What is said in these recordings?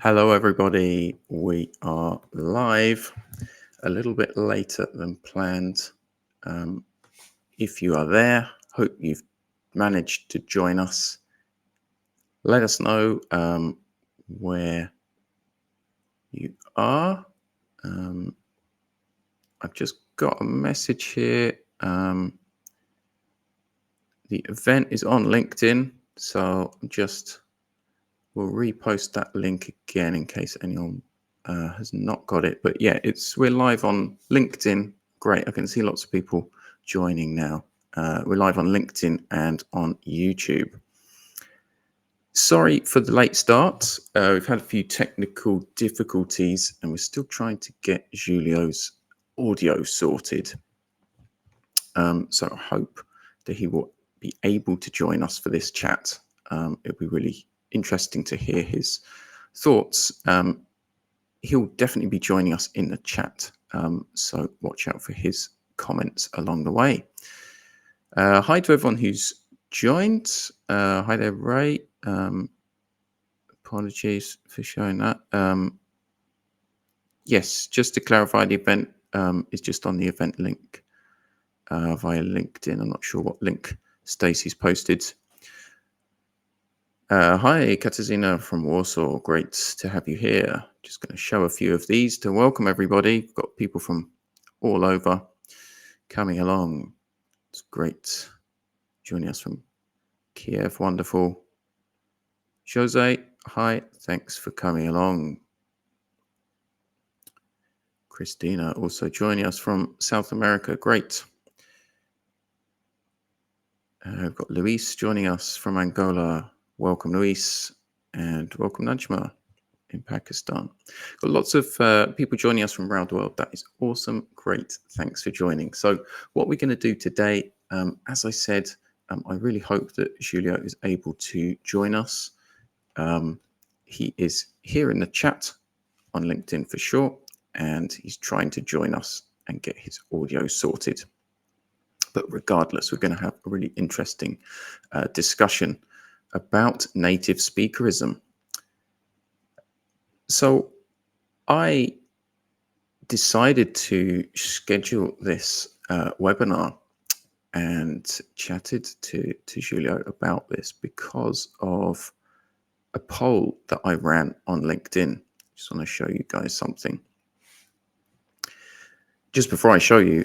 Hello, everybody. We are live a little bit later than planned. If you are there, hope you've managed to join us. Let us know where you are. I've just got a message here. The event is on LinkedIn, so we'll repost that link again in case anyone has not got it. But yeah, we're live on LinkedIn. Great, I can see lots of people joining now. We're live on LinkedIn and on YouTube. Sorry for the late start. We've had a few technical difficulties and we're still trying to get Julio's audio sorted. So I hope that he will be able to join us for this chat. It'll be really interesting to hear his thoughts. He'll definitely be joining us in the chat, so watch out for his comments along the way. Hi to everyone who's joined. Hi there, Ray. Apologies for showing that. Yes, just to clarify, the event is just on the event link via LinkedIn. I'm not sure what link Stacey's posted. Hi, Katarzyna from Warsaw. Great to have you here. Just going to show a few of these to welcome everybody. We've got people from all over coming along. It's great. Joining us from Kiev. Wonderful. Jose, hi. Thanks for coming along. Christina also joining us from South America. Great. We've got Luis joining us from Angola. Welcome, Luis. And welcome, Najma in Pakistan. Got lots of people joining us from around the world. That is awesome. Great. Thanks for joining. So what we're going to do today, as I said, I really hope that Julio is able to join us. He is here in the chat on LinkedIn for sure, and he's trying to join us and get his audio sorted. But regardless, we're going to have a really interesting discussion about native speakerism. So I decided to schedule this webinar and chatted to Julio about this because of a poll that I ran on LinkedIn. Just want to show you guys something. Just before I show you,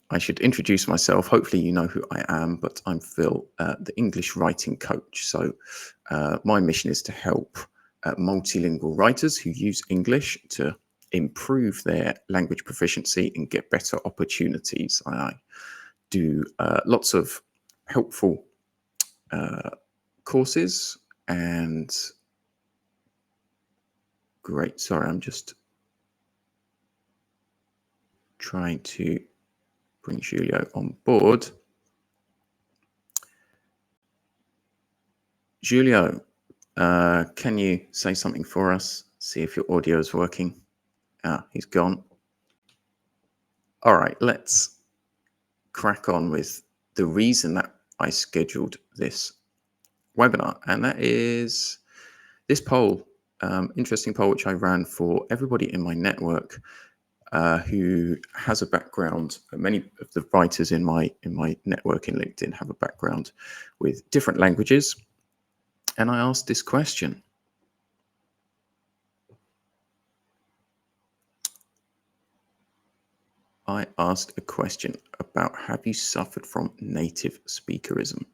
I should introduce myself. Hopefully you know who I am, but I'm Phil, the English writing coach. So my mission is to help multilingual writers who use English to improve their language proficiency and get better opportunities. I do lots of helpful courses and great. Sorry, I'm just trying to bring Julio on board. Julio, can you say something for us? See if your audio is working. He's gone. All right, let's crack on with the reason that I scheduled this webinar, and that is this poll, interesting poll which I ran for everybody in my network who has a background. Many of the writers in my network in LinkedIn have a background with different languages, and I asked this question. I asked a question about, have you suffered from native speakerism?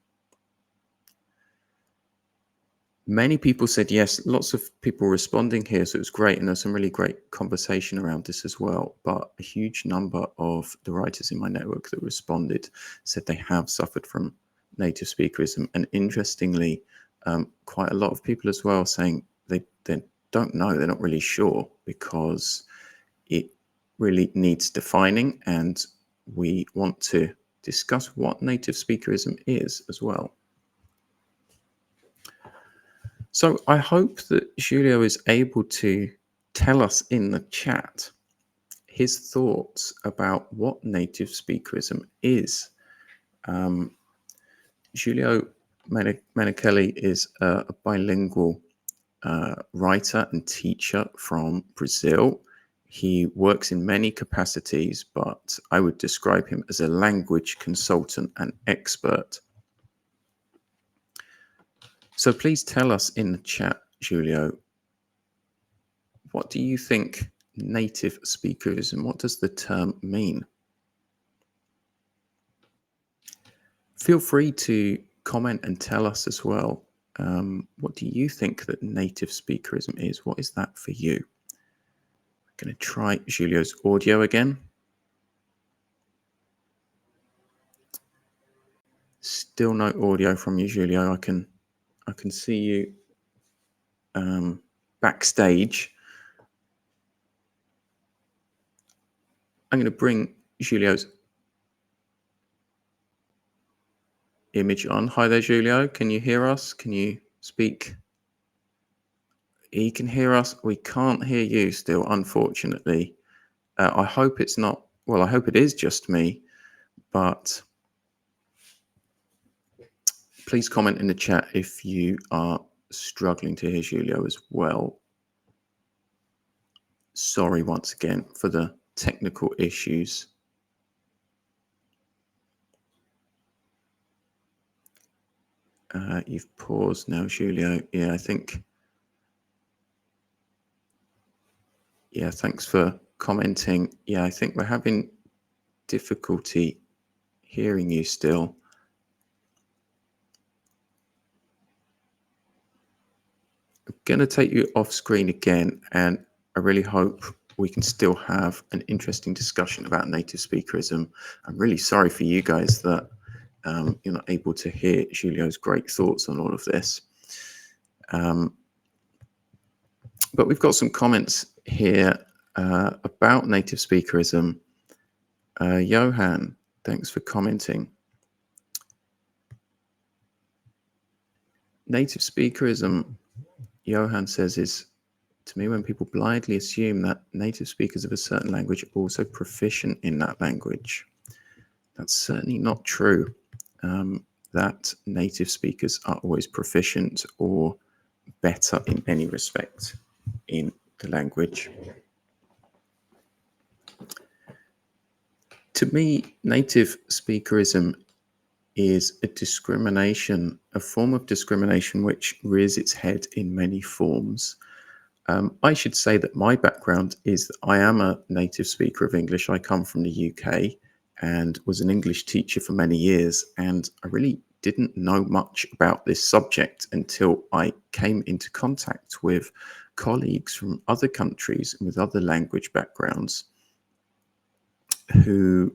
Many people said yes, lots of people responding here, so it was great, and there's some really great conversation around this as well. But a huge number of the writers in my network that responded said they have suffered from native speakerism, and interestingly, quite a lot of people as well saying they don't know, they're not really sure, because it really needs defining, and we want to discuss what native speakerism is as well. So I hope that Julio is able to tell us in the chat his thoughts about what native speakerism is. Julio Menochelli is a bilingual writer and teacher from Brazil. He works in many capacities, but I would describe him as a language consultant and expert. So please tell us in the chat, Julio, what do you think native speakerism, what does the term mean? Feel free to comment and tell us as well. What do you think that native speakerism is? What is that for you? I'm going to try Julio's audio again. Still no audio from you, Julio. I can see you backstage. I'm going to bring Julio's image on. Hi there, Julio. Can you hear us? Can you speak? He can hear us. We can't hear you still, unfortunately. I hope it's not. Well, I hope it is just me, but please comment in the chat if you are struggling to hear Julio as well. Sorry once again for the technical issues. You've paused now, Julio. Yeah, I think. Yeah, thanks for commenting. Yeah, I think we're having difficulty hearing you still. I'm going to take you off screen again, and I really hope we can still have an interesting discussion about native speakerism. I'm really sorry for you guys that you're not able to hear Julio's great thoughts on all of this. But we've got some comments here about native speakerism. Johan, thanks for commenting. Native speakerism, Johan says, is to me when people blindly assume that native speakers of a certain language are also proficient in that language. That's certainly not true. That native speakers are always proficient or better in any respect in the language. To me, native speakerism is a discrimination, a form of discrimination which rears its head in many forms. I should say that my background is that I am a native speaker of English. I come from the UK and was an English teacher for many years, and I really didn't know much about this subject until I came into contact with colleagues from other countries and with other language backgrounds who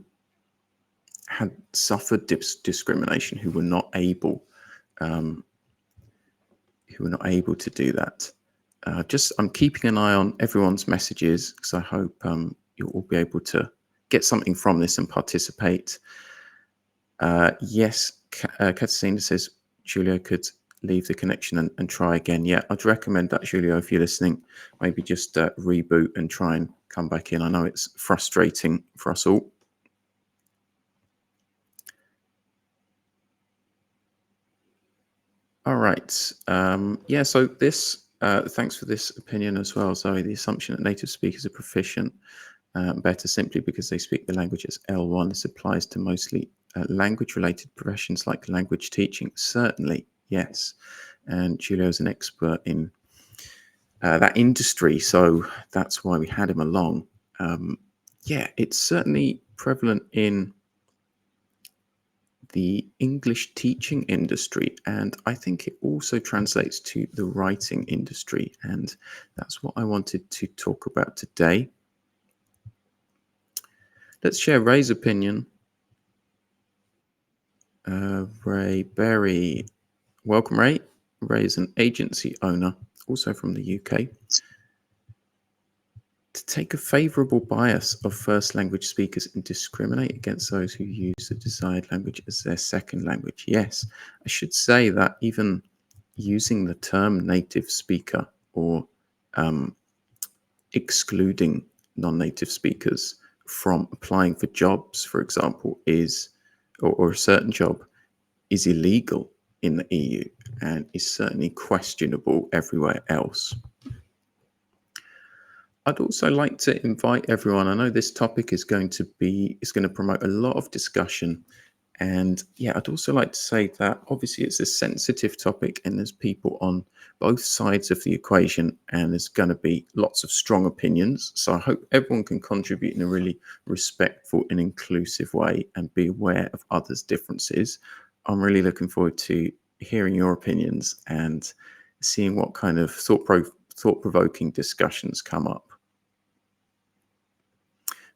had suffered discrimination, who were not able to do that. I'm keeping an eye on everyone's messages because I hope you'll all be able to get something from this and participate. Yes, Katarina says Julio could leave the connection and try again. Yeah, I'd recommend that, Julio, if you're listening, maybe just reboot and try and come back in. I know it's frustrating for us all. All right. Yeah, so this, thanks for this opinion as well, Zoe. The assumption that native speakers are proficient better simply because they speak the language as L1. This applies to mostly language-related professions like language teaching. Certainly, yes. And Julio's an expert in that industry, so that's why we had him along. Yeah, it's certainly prevalent in the English teaching industry, and I think it also translates to the writing industry, and that's what I wanted to talk about today. Let's share Ray's opinion. Ray Berry, welcome, Ray. Ray is an agency owner, also from the UK. To take a favourable bias of first language speakers and discriminate against those who use the desired language as their second language. Yes, I should say that even using the term native speaker or excluding non-native speakers from applying for jobs, for example, or a certain job is illegal. in the EU and is certainly questionable everywhere else. I'd also like to invite everyone. I know this topic is going to promote a lot of discussion. And yeah, I'd also like to say that obviously it's a sensitive topic and there's people on both sides of the equation and there's going to be lots of strong opinions. So I hope everyone can contribute in a really respectful and inclusive way and be aware of others' differences. I'm really looking forward to hearing your opinions and seeing what kind of thought-provoking discussions come up.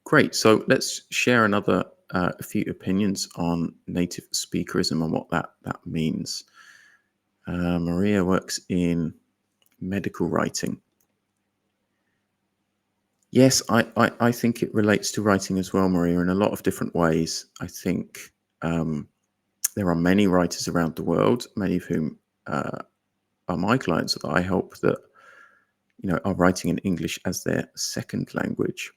Great. So let's share a few opinions on native speakerism and what that means. Maria works in medical writing. Yes, I think it relates to writing as well, Maria, in a lot of different ways. I think there are many writers around the world, many of whom are my clients that I help that are writing in English as their second language.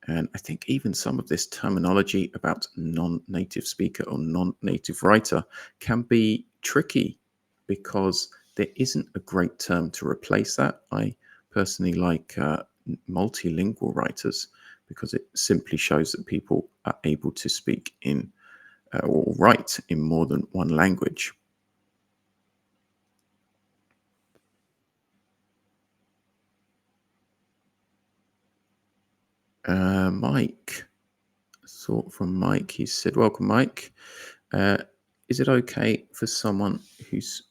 And I think even some of this terminology about non-native speaker or non-native writer can be tricky because there isn't a great term to replace that. I personally like multilingual writers because it simply shows that people are able to speak in or write in more than one language. Mike, thought from Mike. He said, "Welcome, Mike. Is it okay for someone who's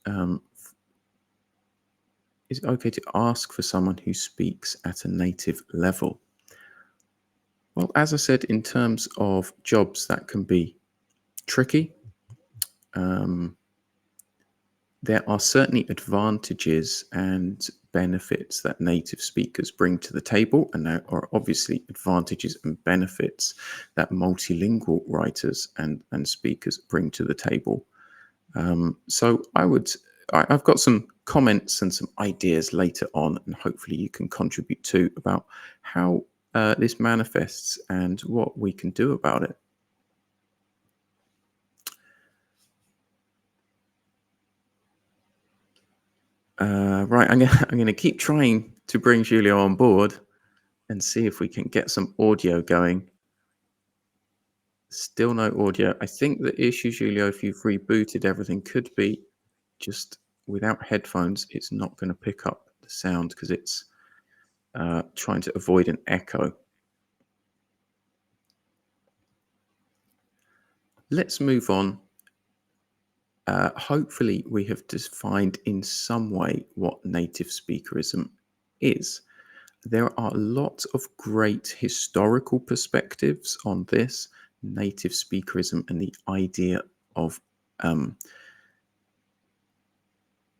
is it okay to ask for someone who speaks at a native level?" Well, as I said, in terms of jobs, that can be tricky. There are certainly advantages and benefits that native speakers bring to the table, and there are obviously advantages and benefits that multilingual writers and speakers bring to the table. So I've got some comments and some ideas later on, and hopefully you can contribute too about how this manifests and what we can do about it. Right, I'm gonna keep trying to bring Julio on board and see if we can get some audio going. Still no audio. I think the issue, Julio, if you've rebooted everything, could be just without headphones, it's not going to pick up the sound because it's trying to avoid an echo. Let's move on. Hopefully, we have defined in some way what native speakerism is. There are lots of great historical perspectives on this native speakerism and the idea of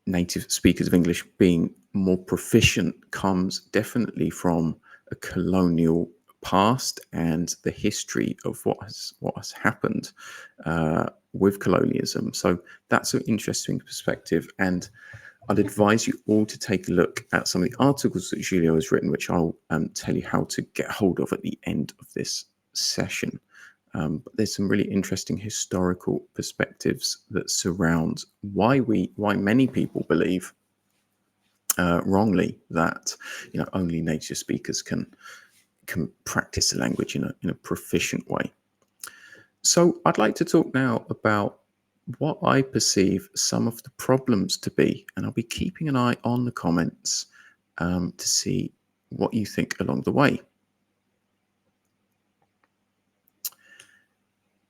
native speakers of English being more proficient comes definitely from a colonial past and the history of what has happened with colonialism. So that's an interesting perspective, and I'd advise you all to take a look at some of the articles that Julio has written, which I'll tell you how to get hold of at the end of this session. But there's some really interesting historical perspectives that surround why many people believe wrongly that only native speakers can practice the language in a proficient way. So I'd like to talk now about what I perceive some of the problems to be, and I'll be keeping an eye on the comments to see what you think along the way.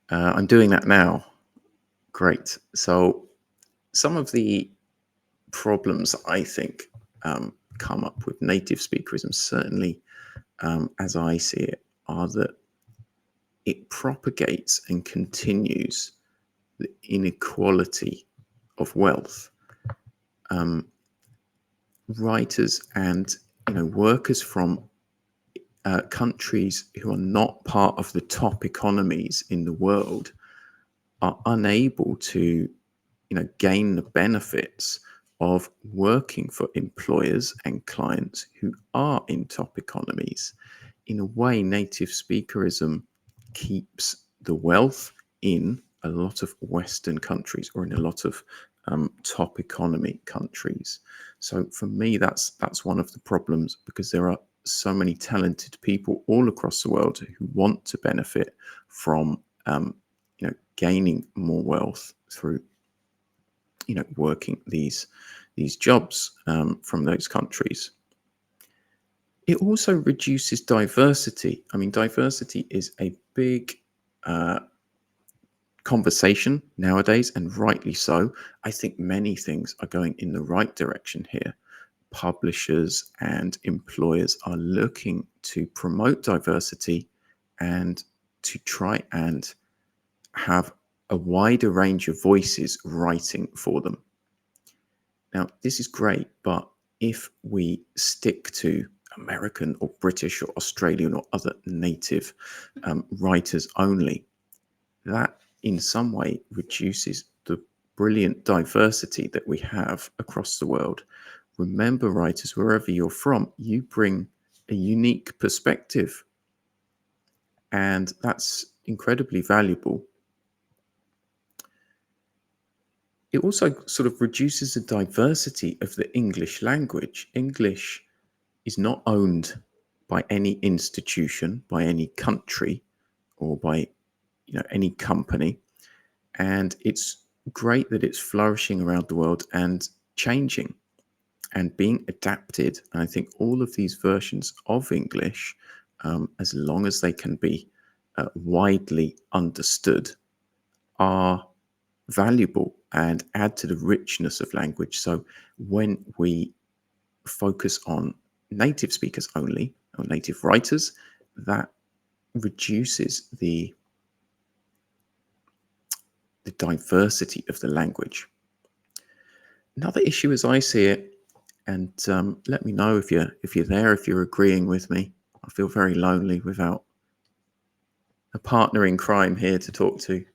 I'm doing that now. Great. So some of the problems I think come up with native speakerism, certainly as I see it, are that it propagates and continues the inequality of wealth. Writers and workers from countries who are not part of the top economies in the world are unable to gain the benefits of working for employers and clients who are in top economies. In a way, native speakerism keeps the wealth in a lot of Western countries or in a lot of top economy countries. So for me, that's one of the problems, because there are so many talented people all across the world who want to benefit from gaining more wealth through working these jobs from those countries. It also reduces diversity. I mean, diversity is a big conversation nowadays, and rightly so. I think many things are going in the right direction here. Publishers and employers are looking to promote diversity and to try and have a wider range of voices writing for them. Now, this is great, but if we stick to American or British or Australian or other native writers only, that in some way reduces the brilliant diversity that we have across the world. Remember, writers, wherever you're from, you bring a unique perspective, and that's incredibly valuable. It also sort of reduces the diversity of the English language. English is not owned by any institution, by any country, or by any company. And it's great that it's flourishing around the world and changing and being adapted. And I think all of these versions of English, as long as they can be widely understood, are valuable and add to the richness of language. So when we focus on native speakers only, or native writers, that reduces the diversity of the language. Another issue, as I see it, and let me know if you're there, if you're agreeing with me. I feel very lonely without a partner in crime here to talk to.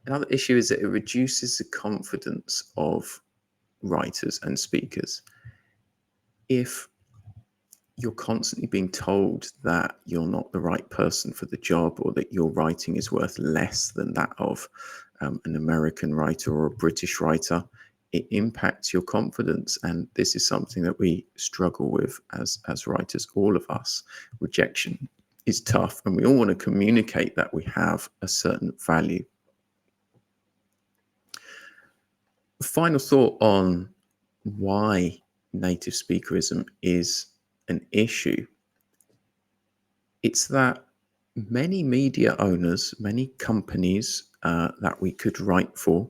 Another issue is that it reduces the confidence of writers and speakers. If you're constantly being told that you're not the right person for the job, or that your writing is worth less than that of an American writer or a British writer, it impacts your confidence. And this is something that we struggle with as writers, all of us. Rejection is tough, and we all want to communicate that we have a certain value. Final thought on why native speakerism is an issue. It's that many media owners, many companies that we could write for,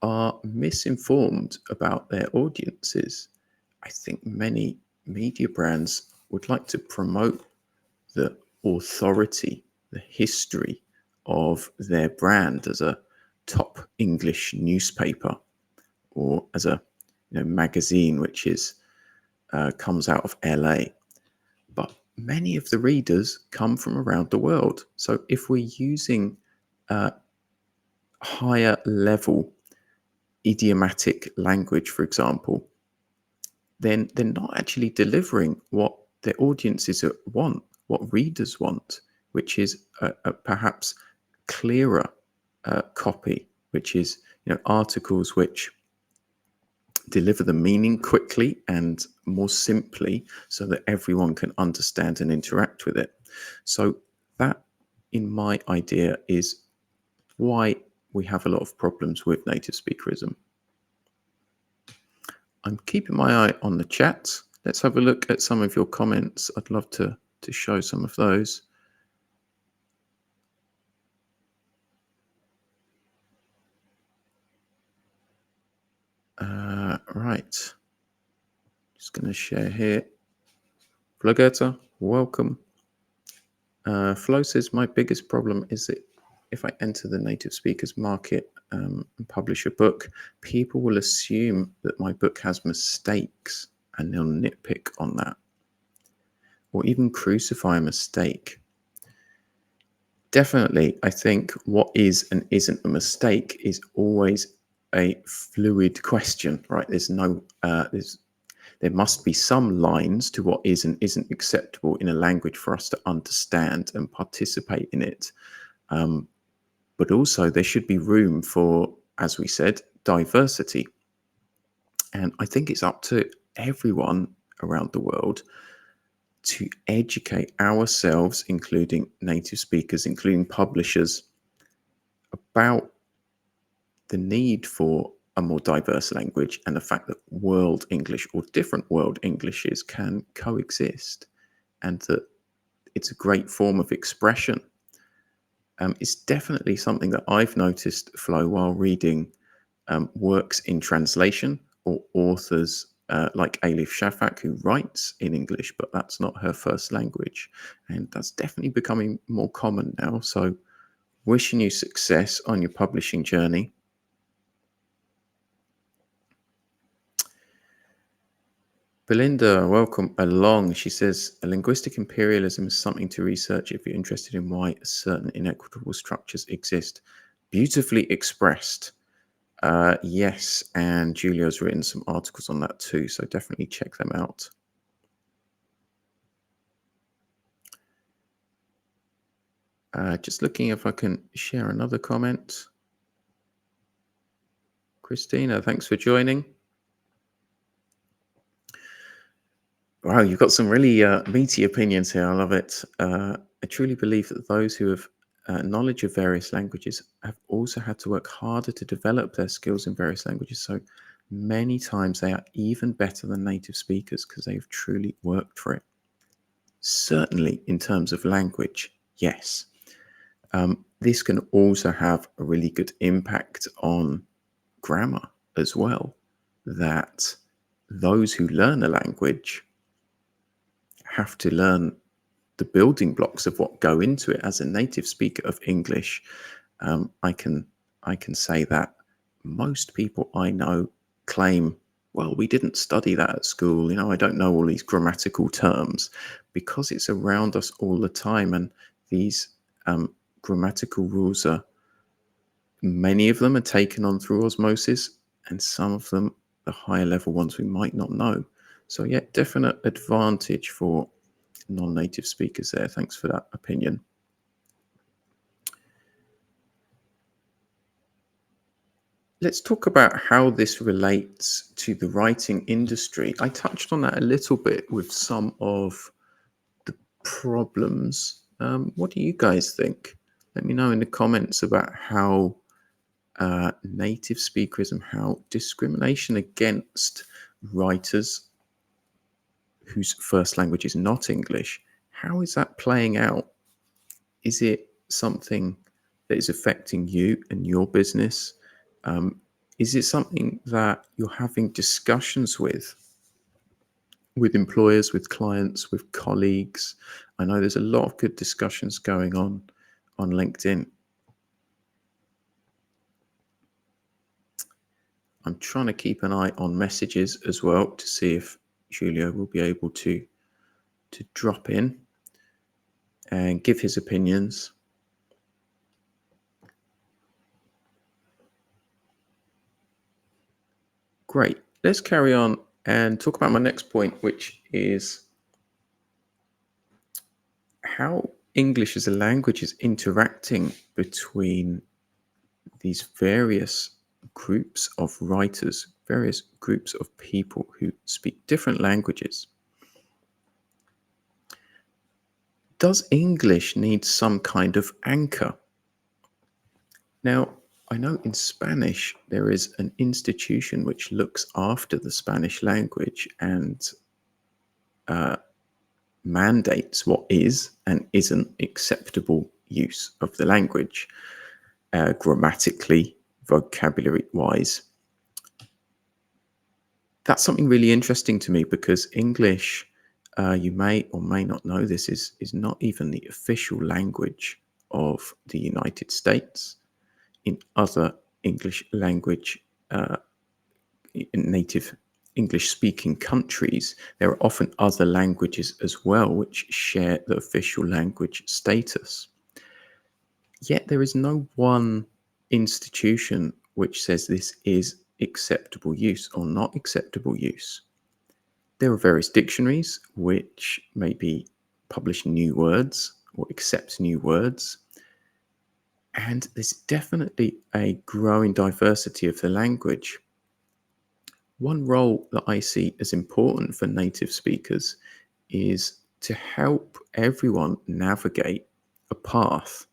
are misinformed about their audiences. I think many media brands would like to promote the authority, the history of their brand as a top English newspaper, or as a magazine which is comes out of LA. But many of the readers come from around the world. So if we're using higher level idiomatic language, for example, then they're not actually delivering what their audiences want, what readers want, which is a perhaps clearer copy, which is articles which deliver the meaning quickly and more simply, so that everyone can understand and interact with it. So that, in my idea, is why we have a lot of problems with native speakerism. I'm keeping my eye on the chat. Let's have a look at some of your comments. I'd love to show some of those. Right. Just going to share here. Flogetta, welcome. Flo says, my biggest problem is that if I enter the native speakers market and publish a book, people will assume that my book has mistakes and they'll nitpick on that, or even crucify a mistake. Definitely, I think what is and isn't a mistake is always a fluid question, right? There must be some lines to what is and isn't acceptable in a language for us to understand and participate in it. But also there should be room for, as we said, diversity. And I think it's up to everyone around the world to educate ourselves, including native speakers, including publishers, about the need for a more diverse language and the fact that world English or different world Englishes can coexist, and that it's a great form of expression. It's definitely something that I've noticed, Flo, while reading works in translation or authors like Alif Shafak, who writes in English, but that's not her first language. And that's definitely becoming more common now. So, wishing you success on your publishing journey. Belinda, welcome along. She says, linguistic imperialism is something to research if you're interested in why certain inequitable structures exist. Beautifully expressed. Yes, and Julio's written some articles on that too, so definitely check them out. Just looking if I can share another comment. Christina, thanks for joining. Wow, you've got some really meaty opinions here. I love it. I truly believe that those who have knowledge of various languages have also had to work harder to develop their skills in various languages. So many times they are even better than native speakers because they've truly worked for it. Certainly, in terms of language, yes. This can also have a really good impact on grammar as well. That those who learn a language have to learn the building blocks of what go into it. As a native speaker of English, I can say that most people I know claim, well, we didn't study that at school. I don't know all these grammatical terms, because it's around us all the time. And these grammatical rules many of them are taken on through osmosis, and some of them, the higher level ones, we might not know. So yeah, definite advantage for non-native speakers there. Thanks for that opinion. Let's talk about how this relates to the writing industry. I touched on that a little bit with some of the problems. What do you guys think? Let me know in the comments about how native speakerism, how discrimination against writers whose first language is not English, how is that playing out? Is it something that is affecting you and your business? Is it something that you're having discussions with employers, with clients, with colleagues? I know there's a lot of good discussions going on LinkedIn. I'm trying to keep an eye on messages as well to see if Julio will be able to drop in and give his opinions. Great. Let's carry on and talk about my next point, which is how English as a language is interacting between these various groups of writers, various groups of people who speak different languages. Does English need some kind of anchor? Now, I know in Spanish there is an institution which looks after the Spanish language and mandates what is and isn't acceptable use of the language, grammatically, vocabulary wise. That's something really interesting to me, because English, you may or may not know this, is not even the official language of the United States. In other English language, native English speaking countries, there are often other languages as well which share the official language status. Yet there is no one institution which says this is acceptable use or not acceptable use. There are various dictionaries which maybe publish new words or accept new words. And there's definitely a growing diversity of the language. One role that I see as important for native speakers is to help everyone navigate a path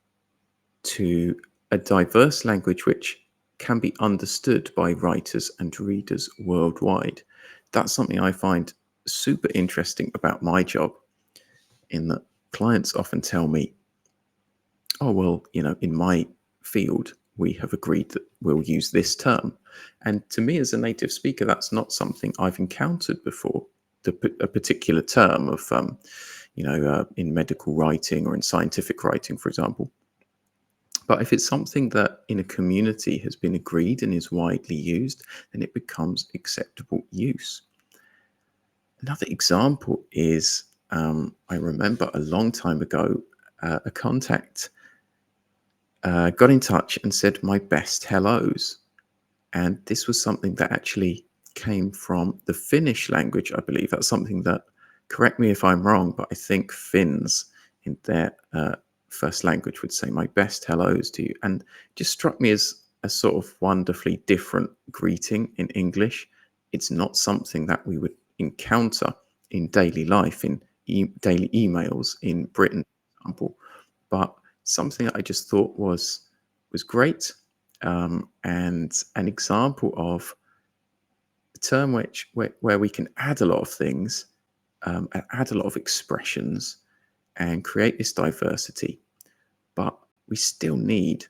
to a diverse language which can be understood by writers and readers worldwide. That's something I find super interesting about my job, in that clients often tell me, oh, well, in my field, we have agreed that we'll use this term. And to me, as a native speaker, that's not something I've encountered before. A particular term of, in medical writing or in scientific writing, for example. But if it's something that in a community has been agreed and is widely used, then it becomes acceptable use. Another example is, I remember a long time ago, a contact got in touch and said my best hellos. And this was something that actually came from the Finnish language, I believe. That's something that, correct me if I'm wrong, but I think Finns in their first language would say my best hellos to you. And it just struck me as a sort of wonderfully different greeting in English. It's not something that we would encounter in daily life, in daily emails in Britain, for example, but something that I just thought was great, and an example of a term where we can add a lot of things, and add a lot of expressions, and create this diversity. But we still need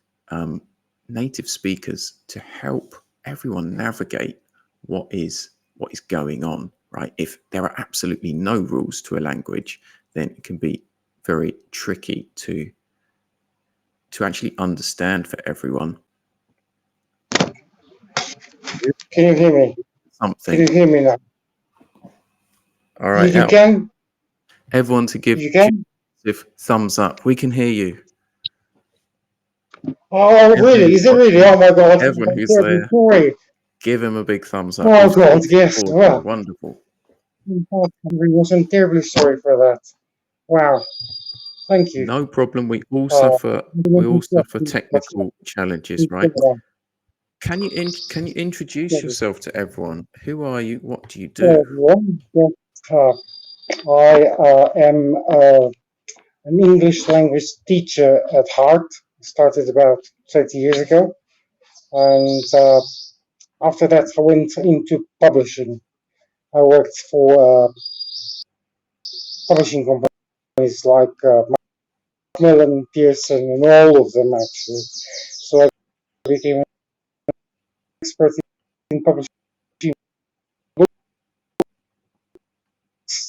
native speakers to help everyone navigate what is going on, right? If there are absolutely no rules to a language, then it can be very tricky to actually understand for everyone. Can you hear me? Something. Can you hear me now? All right, You can? everyone to give You can? thumbs up. We can hear you. Oh, Everyone really? who's Is it really? watching, Oh my God! everyone I'm who's terribly there, sorry. give him a big thumbs up. Oh You've God, stayed yes. to the board. Well, Wonderful. I'm terribly sorry for that. Wow. Thank you. No problem. We all Uh, suffer technical challenges, right? Can you introduce yourself to everyone? Who are you? What do you do? I am an English language teacher at heart. Started about 20 years ago, and after that I went into publishing. I worked for publishing companies like Macmillan, Pearson, and all of them actually. So I became an expert in publishing books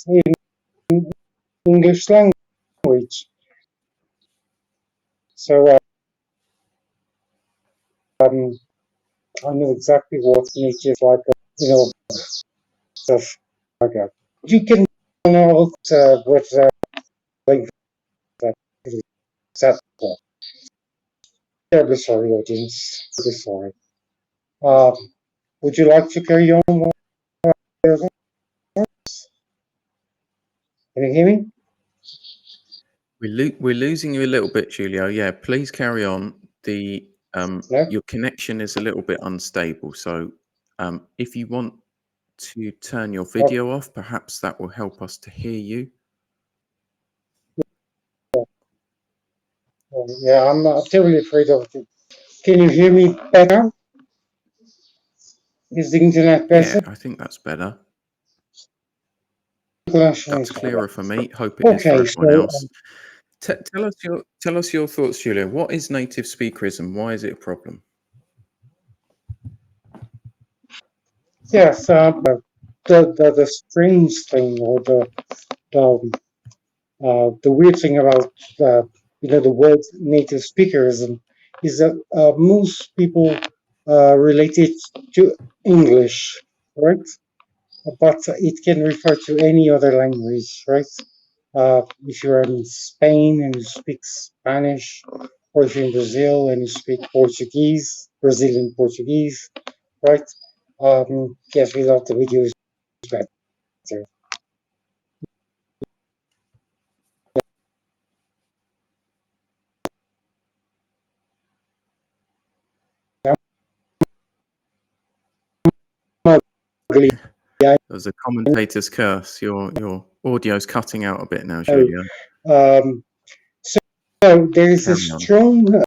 in English language. So I know exactly what niche is like, stuff like that. You can know with like that. Terribly sorry, audience. Terribly sorry. Um, would you like to carry on? Can you hear me? We're losing you a little bit, Julio. Yeah, please carry on. The No? your connection is a little bit unstable, so if you want to turn your video off, perhaps that will help us to hear you. Yeah, I'm terribly afraid of it. Can you hear me better? Is the internet better? Yeah, I think that's better. Connection That's is better. clearer for me. Hope it is for Okay, everyone so else. Tell us your thoughts, Julio. What is native speakerism? Why is it a problem? yes, the strange thing or the weird thing about the word native speakerism is that most people relate it to English, right? But it can refer to any other language, right? If you're in Spain and you speak Spanish, or if you're in Brazil and you speak Portuguese, Brazilian Portuguese, right? Yes, we love the videos better. As a commentator's curse, your audio's cutting out a bit now, Julio. So there is a Carry on. strong,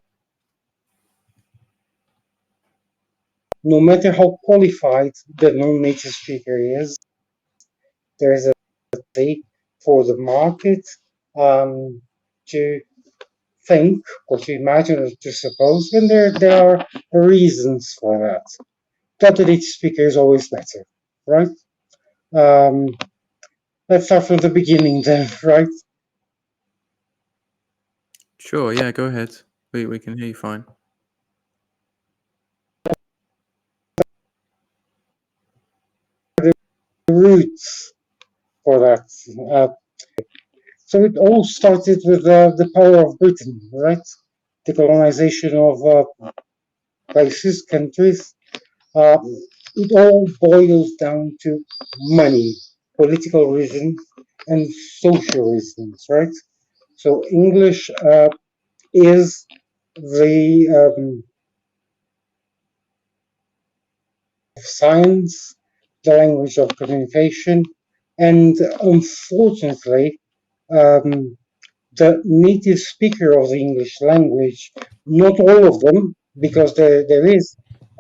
no matter how qualified the non-native speaker is, there is a way for the market to think or to imagine or to suppose, and there are reasons for that. That the native speaker is always better, right? Let's start from the beginning then, right? Sure, yeah, go ahead. We can hear you fine. The roots for that. So it all started with the power of Britain, right? The colonization of places, countries. Uh, it all boils down to money, political reasons, and social reasons, right? So English is the science, the language of communication, and unfortunately, um, the native speaker of the English language, not all of them, because uh,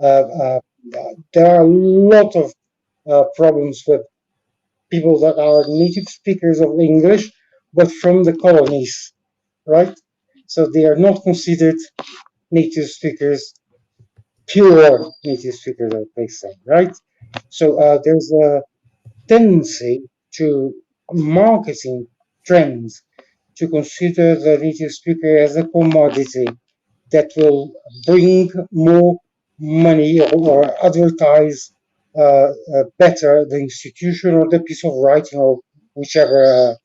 uh, there are a lot of problems with people that are native speakers of English, but from the colonies, right? So they are not considered native speakers, pure native speakers, as they say, right? So there's a tendency to marketing trends to consider the native speaker as a commodity that will bring more money or advertise better the institution or the piece of writing or whichever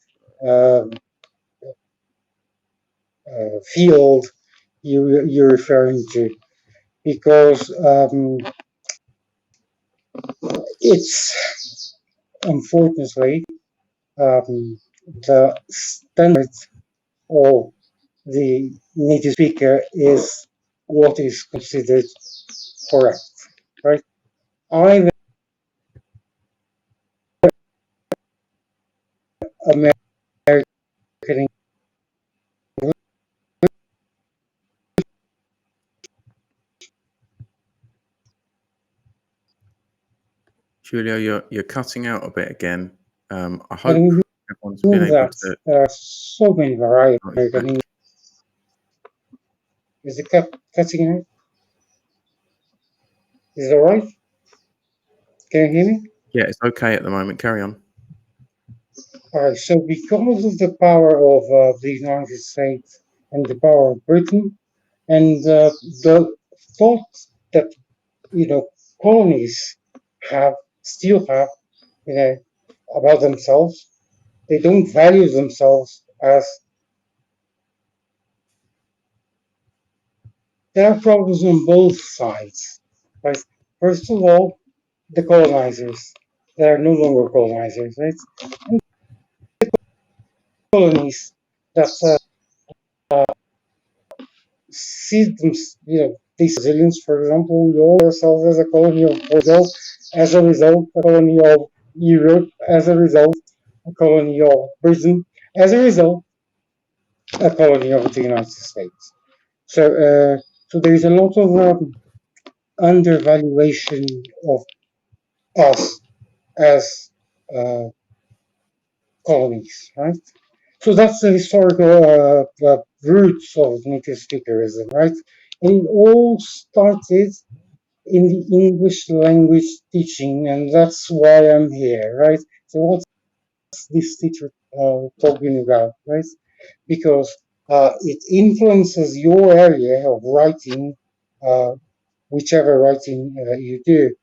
field you're referring to, because it's unfortunately the standard of the native speaker is what is considered correct, right? Either American Julio, you're cutting out a bit again. I hope and everyone's been do able that. to. There are so many varieties. Oh, it's back. Is the cutting out? Is it all right? Can you hear me? Yeah, it's okay at the moment. Carry on. All right. So because of the power of the United States and the power of Britain and the thought that colonies have still have you know about themselves, they don't value themselves as. There are problems on both sides, right? First of all, the colonizers. There are no longer colonizers, right? And colonies that see them, these Brazilians, for example, we all ourselves as a colony of Portugal, as a result, a colony of Europe, as a result, a colony of Britain, as a result, a colony of the United States. So there is a lot of undervaluation of us as uh, colonies, right? So that's the historical roots of Native-Speakerism, right? And it all started in the English language teaching, and that's why I'm here, right? So what's this teacher talking about, right? Because it influences your area of writing, uh, whichever writing you do,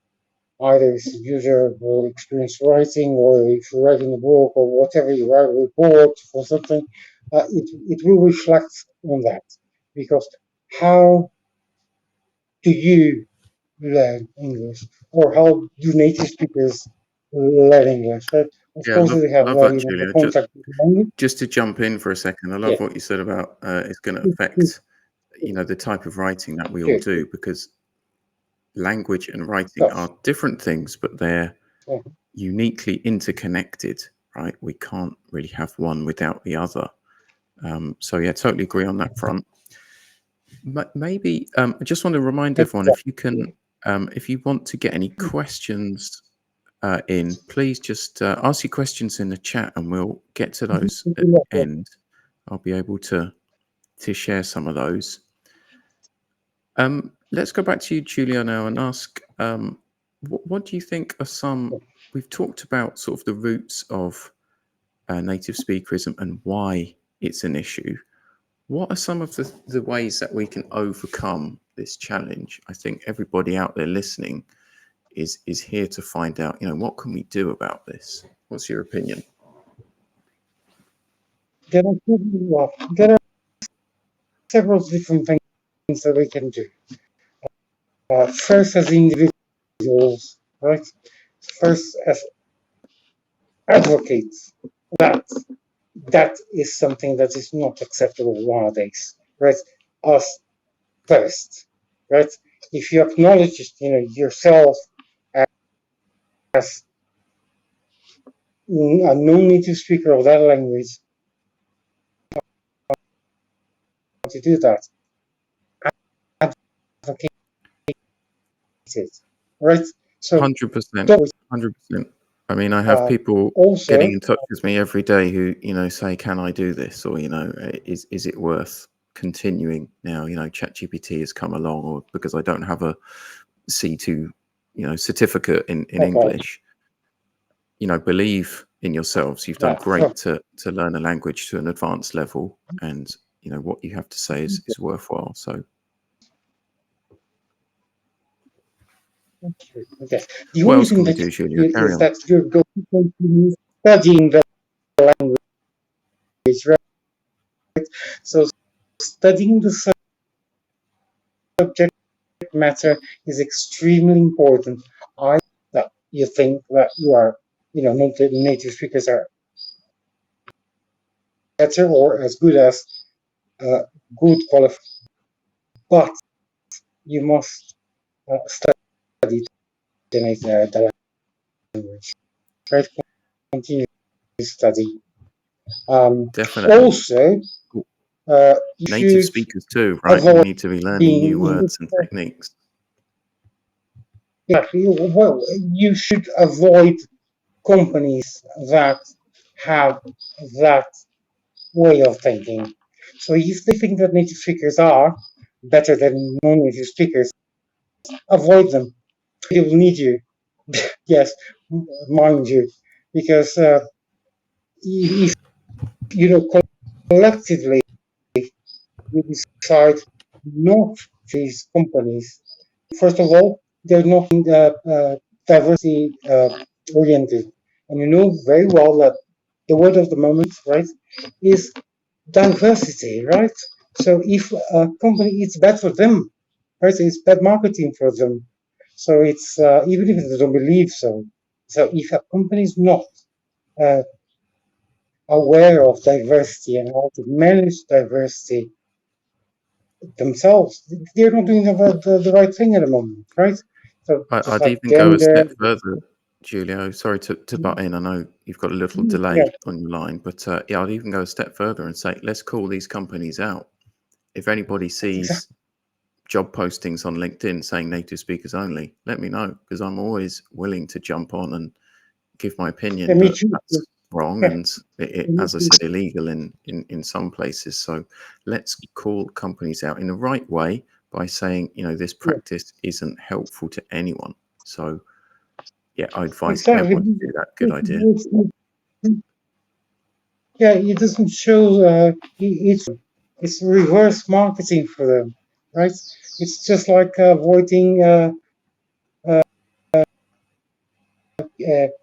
either it's user or experience writing, or if you're writing a book or whatever you write, a report for something, it will reflect on that. Because how do you learn English, or how do native speakers learn English? Right? Of Yeah, course, they I have love that, the Julio. contact with the language. Just to jump in for a second, I Yeah, love what you said about it's going to it's affect, the type of writing that we all good. do, because language and writing Tough. are different things, but they're Yeah. uniquely interconnected, right? We can't really have one without the other. So yeah, totally agree on that front. Maybe I just want to remind everyone, if you can, if you want to get any questions in, please just ask your questions in the chat, and we'll get to those at the end. I'll be able to share some of those. Let's go back to you, Julio, now, and ask, what do you think are some? We've talked about sort of the roots of native speakerism and why it's an issue. What are some of the ways that we can overcome this challenge? I think everybody out there listening is here to find out, what can we do about this? What's your opinion? There are several different things that we can do. First, as individuals, right? First, as advocates, that is something that is not acceptable nowadays, right? Us first, right? If you acknowledge, yourself as a non-native speaker of that language, to do that, advocate it, right? So 100%, 100%. I mean, I have people also getting in touch with me every day who, say, can I do this? Or, is it worth continuing now? ChatGPT has come along, or because I don't have a C2, certificate in English. Believe in yourselves. You've done great to learn a language to an advanced level, and what you have to say is worthwhile. So okay. The what only else thing can we that do, Julio? is that you're going to continue studying the language, right? So studying the subject matter is extremely important. That you think that you are, native speakers are better or as good as good qualified, but you must study the language, right? Continue to study. Definitely. Also, native speakers too, right? We need to be learning new words and techniques. Exactly. Well, you should avoid companies that have that way of thinking. So if they think that native speakers are better than non-native speakers, avoid them. They will need you. Yes, mind you, because if collectively we decide not these companies, first of all, they're not diversity oriented, and you know very well that the word of the moment, right, is diversity, right? So if a company, it's bad for them, right? It's bad marketing for them. So it's even if they don't believe so. So if a company is not aware of diversity and how to manage diversity themselves, they're not doing the right thing at the moment, right? So I'd even go a step further, Julio. Sorry to butt in. I know you've got a little delay on your line, but yeah, I'd even go a step further and say, let's call these companies out. If anybody sees job postings on LinkedIn saying native speakers only, let me know, because I'm always willing to jump on and give my opinion. Yeah, but that's wrong, and it, as I said, illegal in some places. So let's call companies out in the right way by saying, this practice isn't helpful to anyone. So yeah, I advise everyone to do that. Good idea. Yeah, it doesn't show. It's reverse marketing for them, right? It's just like avoiding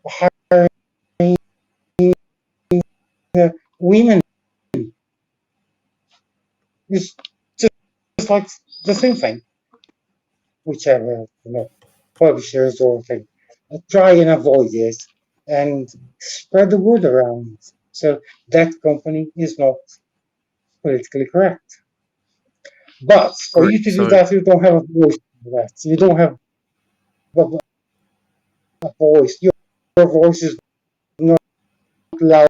hiring women. It's just like the same thing. Whichever publishers or thing, try and avoid it and spread the word around. So that company is not politically correct. But for you to do that, you don't have a voice for that. You don't have a voice. your voice is not loud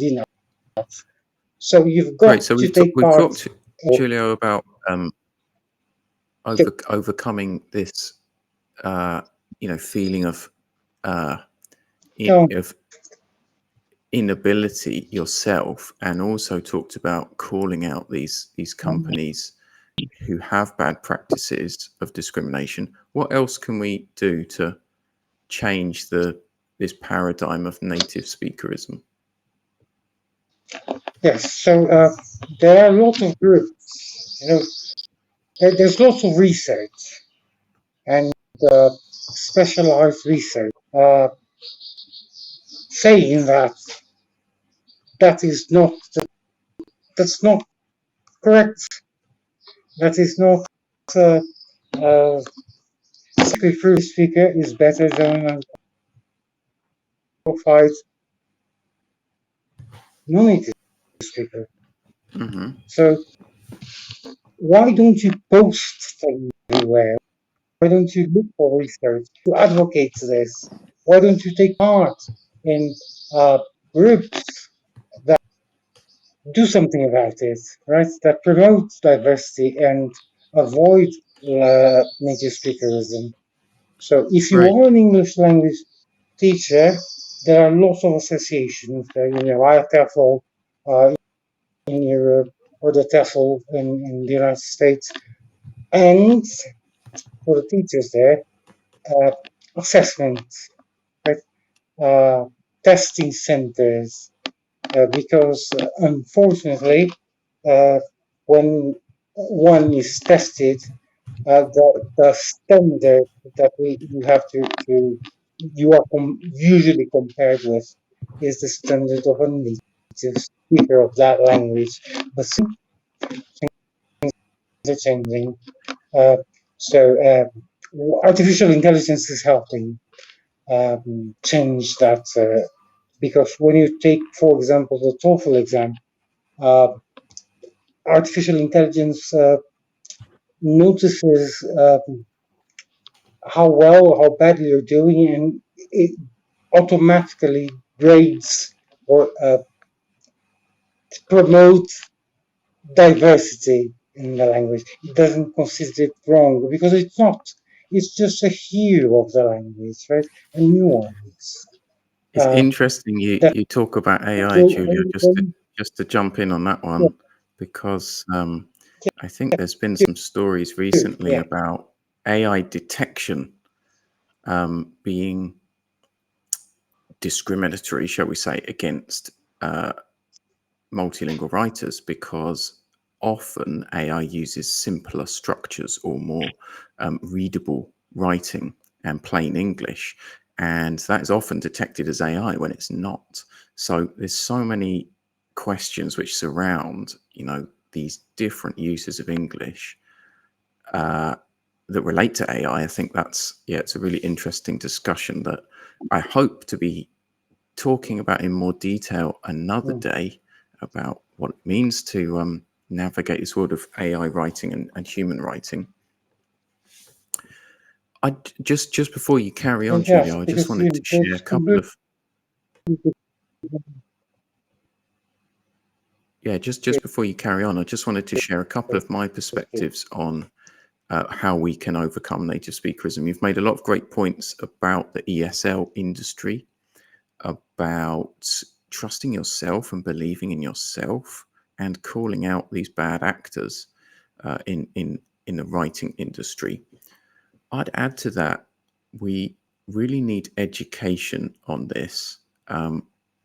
enough. So you've got Great. So to take we've part. talked, Julio, about overcoming this feeling of of inability yourself, and also talked about calling out these companies who have bad practices of discrimination. What else can we do to change this paradigm of native speakerism? Yes, so there are lots of groups. There's lots of research and specialized research saying that that's not correct. That is not simply free speaker is better than a qualified non-native speaker. Mm-hmm. So why don't you post everywhere? Why don't you look for research to advocate this? Why don't you take part in groups that do something about it, right? That promote diversity and avoid native speakerism. So if you Great. are an English language teacher, there are lots of associations. IATEFL in Europe or the TEFL in the United States, and for the teachers there, assessment, right? Testing centers, because unfortunately, when one is tested, the standard that you have to you are usually compared with is the standard of a native speaker of that language. But things are changing. Uh, so artificial intelligence is helping change that, because when you take, for example, the TOEFL exam, artificial intelligence notices how well or how badly you're doing, and it automatically grades or promotes diversity in the language. It doesn't consider it wrong because it's not. It's just a hue of the language, right? A nuance. It's interesting That you talk about AI, will, Julio, just to jump in on that one, because I think there's been some stories recently yeah, about AI detection being discriminatory, shall we say, against multilingual writers, because often AI uses simpler structures or more readable writing and plain English. And that is often detected as AI when it's not. So there's so many questions which surround, these different uses of English that relate to AI. I think it's a really interesting discussion that I hope to be talking about in more detail another day, about what it means to navigate this world of AI writing and human writing. I just before you carry on, yes, Julio, I just because wanted to share a there's couple completely of just before you carry on, I just wanted to share a couple of my perspectives on how we can overcome native speakerism. You've made a lot of great points about the ESL industry, about trusting yourself and believing in yourself, and calling out these bad actors in the writing industry. I'd add to that, we really need education on this,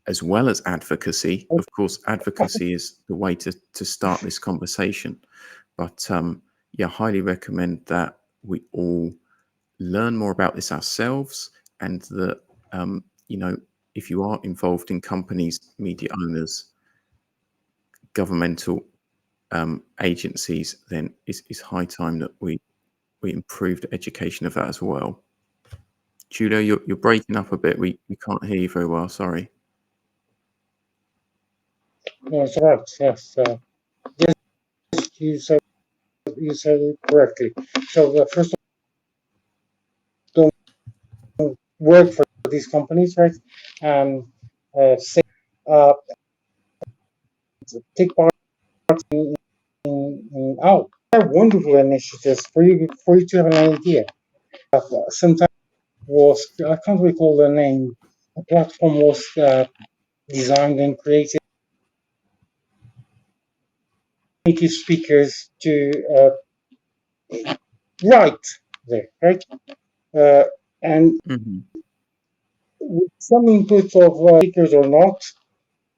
as well as advocacy. Of course, advocacy is the way to start this conversation. But highly recommend that we all learn more about this ourselves, and that if you are involved in companies, media owners, governmental agencies, then it's high time that we improve the education of that as well. Julio, you're breaking up a bit. We can't hear you very well. Sorry. yes, right. Yes, yes, you said it correctly. So first of all, don't work for these companies, right? Say, uh, take part in they're wonderful initiatives for you to have an idea. Sometimes was I can't recall the name. The platform was designed and created native speakers to write there, right? And Hmm. with some input of speakers or not,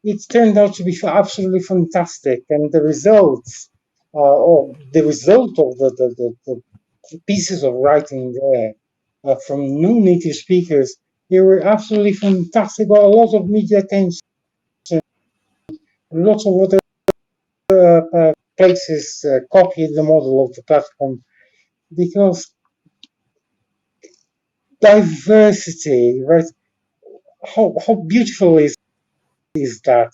it turned out to be absolutely fantastic. And the results, or the result of the pieces of writing there from non-native speakers, they were absolutely fantastic. Got a lot of media attention, lots of other places copied the model of the platform because diversity, right? How beautiful is that?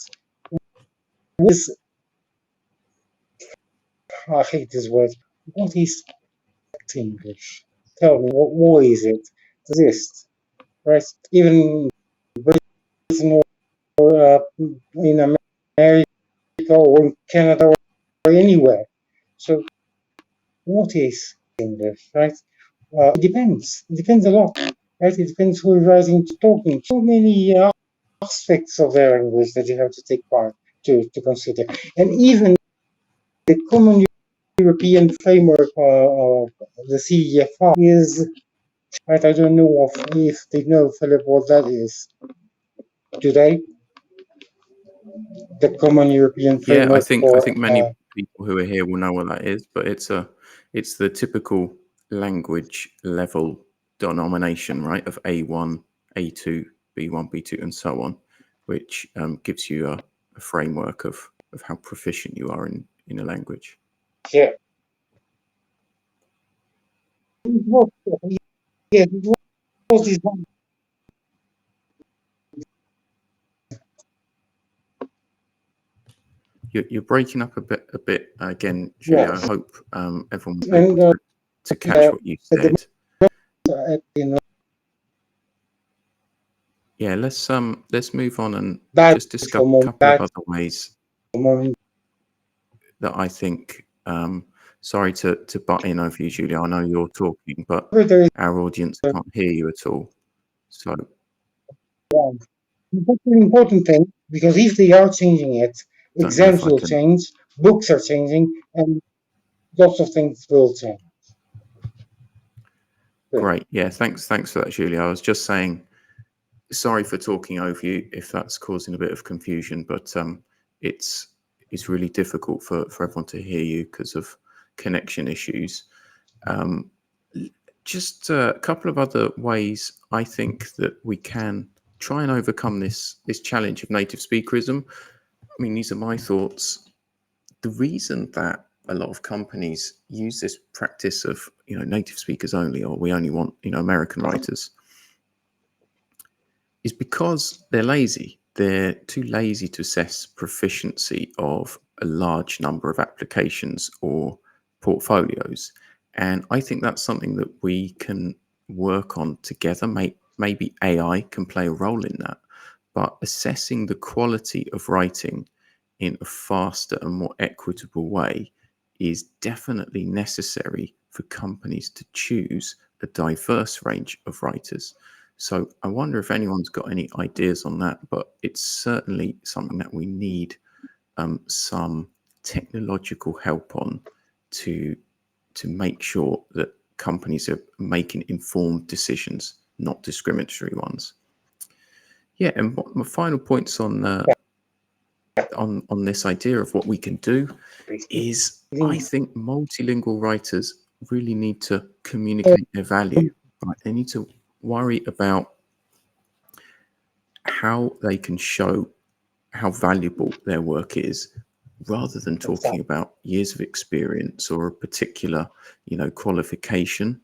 This, I hate this word. What is English? Tell me, what is it? Exist, right? Even Britain or in America or in Canada or anywhere. So, what is English, right? It depends. It depends a lot, right? It depends who is writing, talking. So many aspects of their language that you have to take part to consider, and even the common European framework of the CEFR is right. I don't know if they know, Philip, what that is. Do they? The common European Yeah, framework I for think many people who are here will know what that is, but it's the typical language level denomination, right, of A1, A2, B1, B2, and so on, which gives you a framework of how proficient you are in a language. yeah. Yeah, it was designed. You're breaking up a bit again, Julia. I Yes, hope everyone was able and to catch what you the said. in Yeah, let's move on and bad just discuss for a moment, couple of bad other ways for moment. that I think. Sorry to butt in over you, Julia. I know you're talking, but There is our audience can't hear you at all. So one. That's an important thing because if they are changing it, don't know exams if I will can. change, books are changing, and lots of things will change. Good. Great. Yeah, thanks for that, Julia. I was just saying sorry for talking over you if that's causing a bit of confusion, but it's it's really difficult for everyone to hear you because of connection issues. Um, just a couple of other ways I think that we can try and overcome this challenge of native speakerism. I mean, these are my thoughts. The reason that a lot of companies use this practice of native speakers only, or we only want American writers, is because they're lazy. They're too lazy to assess proficiency of a large number of applications or portfolios. And I think that's something that we can work on together. Maybe AI can play a role in that. But assessing the quality of writing in a faster and more equitable way is definitely necessary for companies to choose a diverse range of writers. So I wonder if anyone's got any ideas on that, but it's certainly something that we need some technological help on to make sure that companies are making informed decisions, not discriminatory ones. Yeah, and my final points on this idea of what we can do is I think multilingual writers really need to communicate their value. Right? They need to worry about how they can show how valuable their work is rather than talking about years of experience or a particular qualification.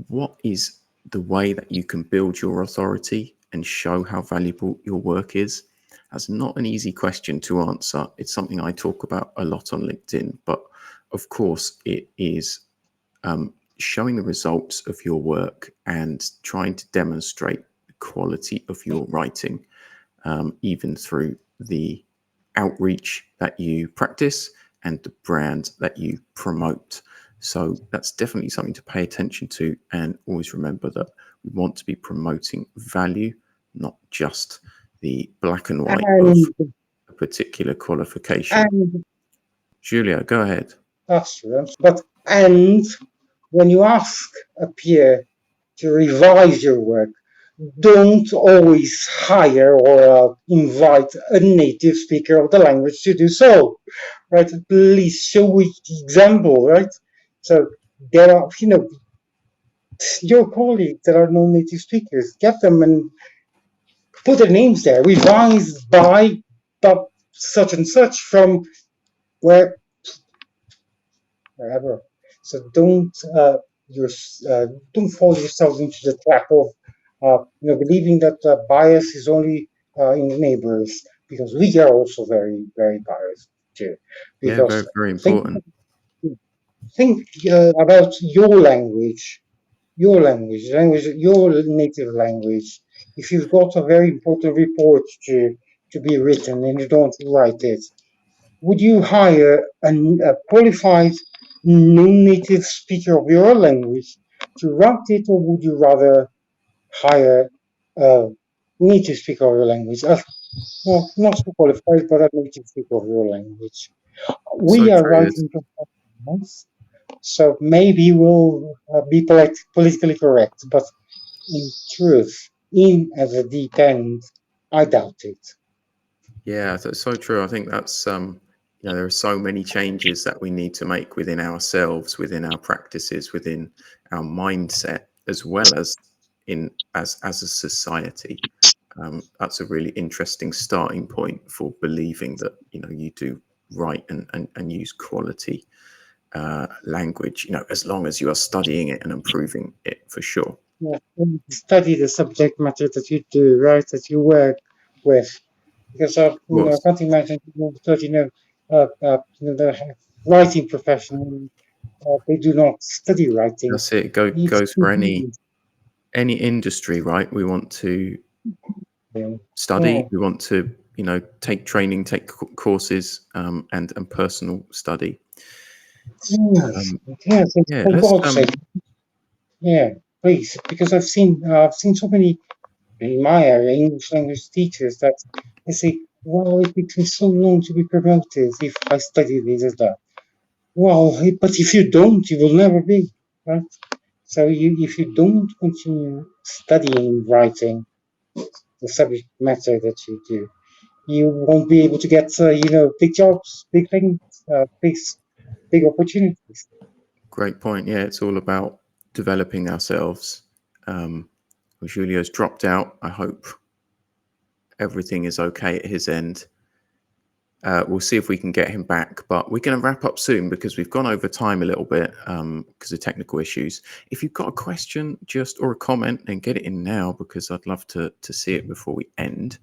What is the way that you can build your authority and show how valuable your work is? That's not an easy question to answer. It's something I talk about a lot on LinkedIn, but of course it is showing the results of your work and trying to demonstrate the quality of your writing, even through the outreach that you practice and the brand that you promote. So that's definitely something to pay attention to, and always remember that we want to be promoting value, not just the black and white of And a particular qualification. Julio, go ahead. that's true. But when you ask a peer to revise your work, don't always hire or invite a native speaker of the language to do so, right? Please show with example, right? So there are, your colleagues that are non-native speakers, get them and put their names there, revised by such and such from wherever. So don't don't fall yourselves into the trap of believing that bias is only in the neighbors, because we are also very very biased too. Yeah, very, Because very think important. think about your native language. If you've got a very important report to be written and you don't write it, would you hire a qualified non-native speaker of your language to write it, or would you rather hire a native speaker of your language? Well, not so qualified, but a native speaker of your language. So We are true. writing documents, so maybe we'll be politically correct, but in truth, in at the deep end, I doubt it. Yeah, that's so true. I think that's there are so many changes that we need to make within ourselves, within our practices, within our mindset, as well as as a society. That's a really interesting starting point for believing that you do write and use quality language. As long as you are studying it and improving it, for sure. Yeah, study the subject matter that you do, right? That you work with, because I Course. can't imagine people that the writing profession, they do not study writing. That's it. It It's goes for any industry, right? We want to study. yeah, We want to, take training, take courses, and personal study. yes, Um, yes, yeah, for let's. God's sake, yeah, please, because I've seen so many in my area English language teachers that they say, "Well, it takes me so long to be promoted if I study this and that." Well, but if you don't, you will never be, right? So if you don't continue studying writing, the subject matter that you do, you won't be able to get, big jobs, big things, big opportunities. Great point. Yeah, it's all about developing ourselves. Julio's dropped out. I hope everything is okay at his end. We'll see if we can get him back, but we're going to wrap up soon because we've gone over time a little bit because of technical issues. If you've got a question or a comment, then get it in now because I'd love to see it before we end.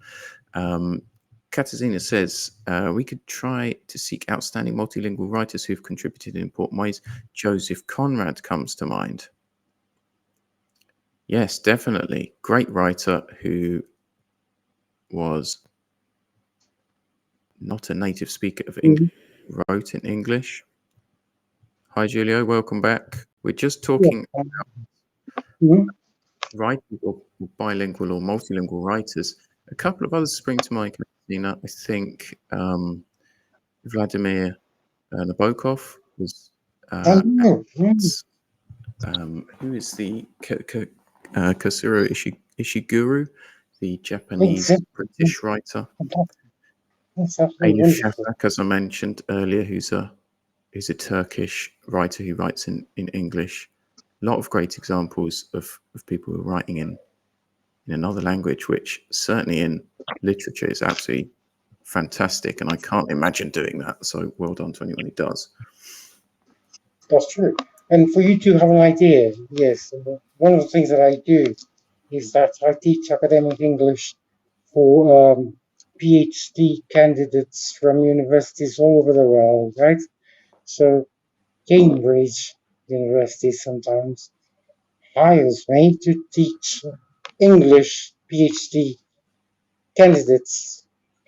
Katarzyna says, we could try to seek outstanding multilingual writers who've contributed in important ways. Joseph Conrad comes to mind. Yes, definitely. Great writer who was not a native speaker of English, wrote in English. Hi, Julio. Welcome back. We're just Yeah. talking Mhm. writing or bilingual or multilingual writers. A couple of others spring to mind, Katarzyna. I think Vladimir Nabokov was. Who is the Kasuro Ishiguro, the Japanese British writer? That's absolutely Elif wonderful. Shafak, as I mentioned earlier, who's a Turkish writer who writes in English. A lot of great examples of people who are writing in another language, which certainly in literature is absolutely fantastic. And I can't imagine doing that. So well done to anyone who does. That's true. And for you to have an idea, yes, one of the things that I do is that I teach academic English for PhD candidates from universities all over the world, right? So Cambridge University sometimes hires me to teach English PhD candidates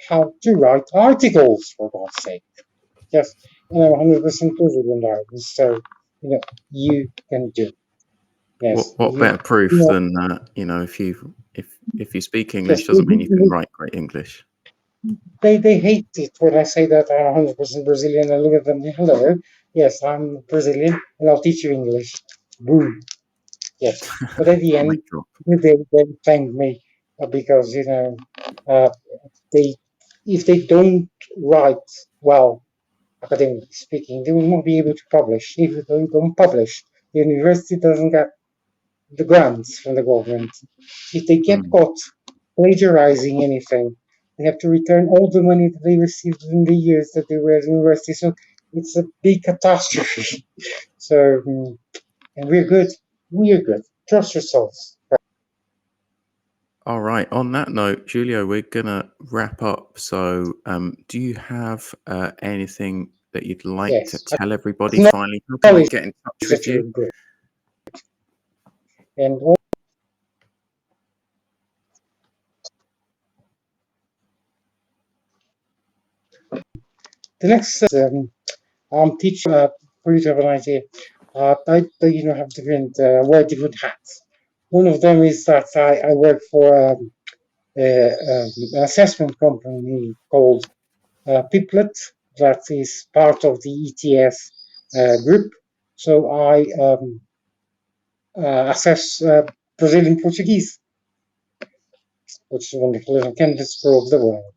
how to write articles, for God's sake. Yes, and I'm 100% Brazilian artist, so you can do. Yes, What better proof than if you speak English yes, doesn't mean you can write great English. they hate it when I say that I'm 100% Brazilian. I look at them, hello, yes, I'm Brazilian, and I'll teach you English. Boom. Yes, but at the end, they thank me because uh, they if they don't write well, academically speaking, they will not be able to publish. If they don't publish, the university doesn't get the grants from the government. If they get caught plagiarizing anything, they have to return all the money that they received in the years that they were at university. So it's a big catastrophe. So, and we're good. We are good. Trust yourselves. All right. On that note, Julio, we're gonna wrap up. So, do you have anything that you'd like to tell everybody? Finally, how can they get in touch with you? Good. And the next I'm teaching for you to have an idea. I have different wear different hats. One of them is that I work for an assessment company called Piplet that is part of the ETS group. So I assess Brazilian Portuguese, which is one of the little candidates for the world.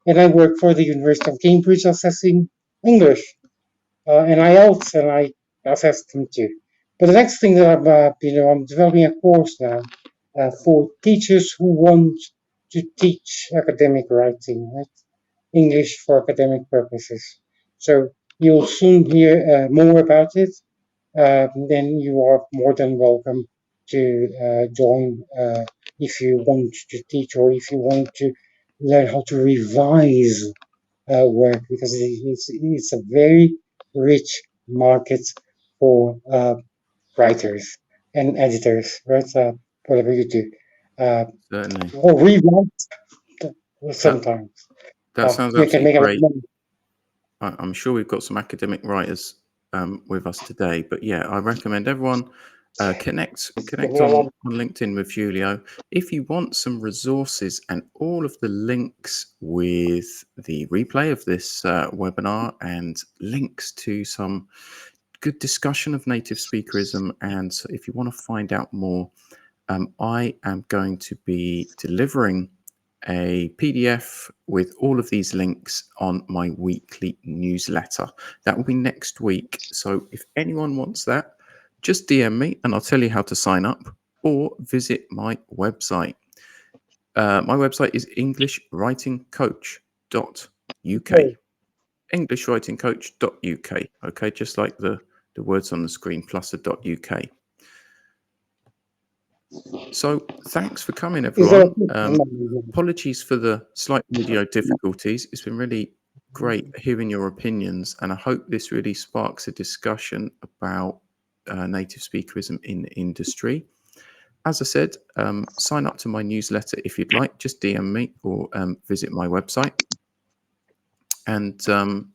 And I work for the University of Cambridge assessing English and IELTS, and I assess them too. But the next thing that I'm developing a course now for teachers who want to teach academic writing, right? English for academic purposes. So you'll soon hear more about it. Then you are more than welcome to join if you want to teach or if you want to learn how to revise work, because it's a very rich market for writers and editors, right? Whatever you do. Certainly. Or rewrite sometimes. That sounds You can absolutely make a lot great. of money. I'm sure we've got some academic writers with us today, but yeah, I recommend everyone connect on LinkedIn with Julio. If you want some resources and all of the links with the replay of this webinar and links to some good discussion of native speakerism, and if you want to find out more, I am going to be delivering a PDF with all of these links on my weekly newsletter. That will be next week. So if anyone wants that, just DM me and I'll tell you how to sign up, or visit my website. My website is englishwritingcoach.uk. englishwritingcoach.uk. Okay, just like the words on the screen plus a .uk. So thanks for coming, everyone. Apologies for the slight audio difficulties. It's been really great hearing your opinions, and I hope this really sparks a discussion about native speakerism in the industry. As I said, sign up to my newsletter if you'd like. Just DM me or visit my website. And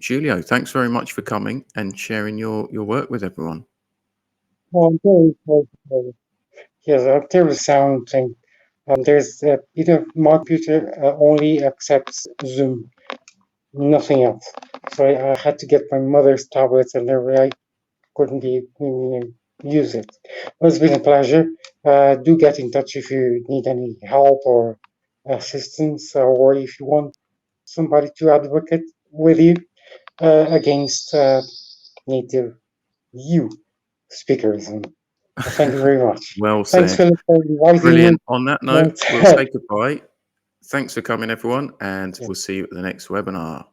Julio, thanks very much for coming and sharing your work with everyone. Well, I'm very yes, a terrible sound thing. There's my computer only accepts Zoom, nothing else. So I had to get my mother's tablets, and I couldn't use it. Well, it's been a pleasure. Do get in touch if you need any help or assistance, or if you want somebody to advocate with you against native speakerism. Thank you very much. Well Thanks, said. Philip, for inviting Brilliant. me. On that note, we'll say goodbye. Thanks for coming, everyone, and we'll see you at the next webinar.